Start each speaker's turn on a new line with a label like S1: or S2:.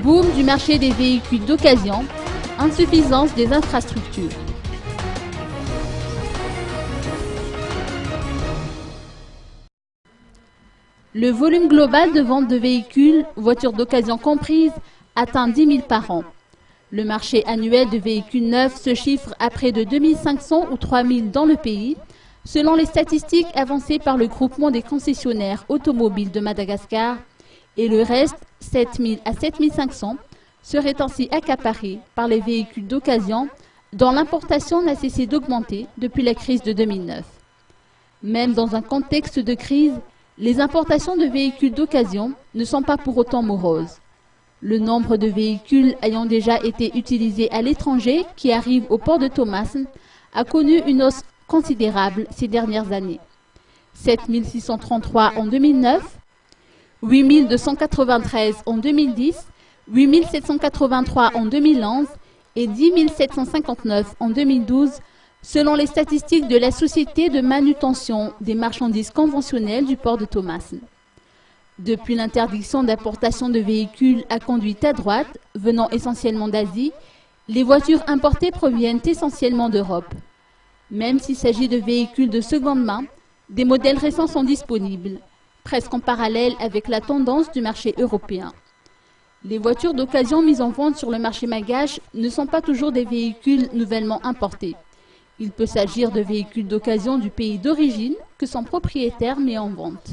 S1: Boom du marché des véhicules d'occasion, insuffisance des infrastructures. Le volume global de vente de véhicules, voitures d'occasion comprises, atteint 10 000 par an. Le marché annuel de véhicules neufs se chiffre à près de 2 500 ou 3 000 dans le pays, selon les statistiques avancées par le groupement des concessionnaires automobiles de Madagascar, et le reste, 7 000 à 7 500, serait ainsi accaparé par les véhicules d'occasion dont l'importation n'a cessé d'augmenter depuis la crise de 2009. Même dans un contexte de crise, les importations de véhicules d'occasion ne sont pas pour autant moroses. Le nombre de véhicules ayant déjà été utilisés à l'étranger qui arrivent au port de Thomasin a connu une hausse considérable ces dernières années. 7 633 en 2009, 8 293 en 2010, 8 783 en 2011 et 10 759 en 2012, selon les statistiques de la Société de manutention des marchandises conventionnelles du port de Thomasin. Depuis l'interdiction d'importation de véhicules à conduite à droite, venant essentiellement d'Asie, les voitures importées proviennent essentiellement d'Europe. Même s'il s'agit de véhicules de seconde main, des modèles récents sont disponibles, presque en parallèle avec la tendance du marché européen. Les voitures d'occasion mises en vente sur le marché malgache ne sont pas toujours des véhicules nouvellement importés. Il peut s'agir de véhicules d'occasion du pays d'origine que son propriétaire met en vente.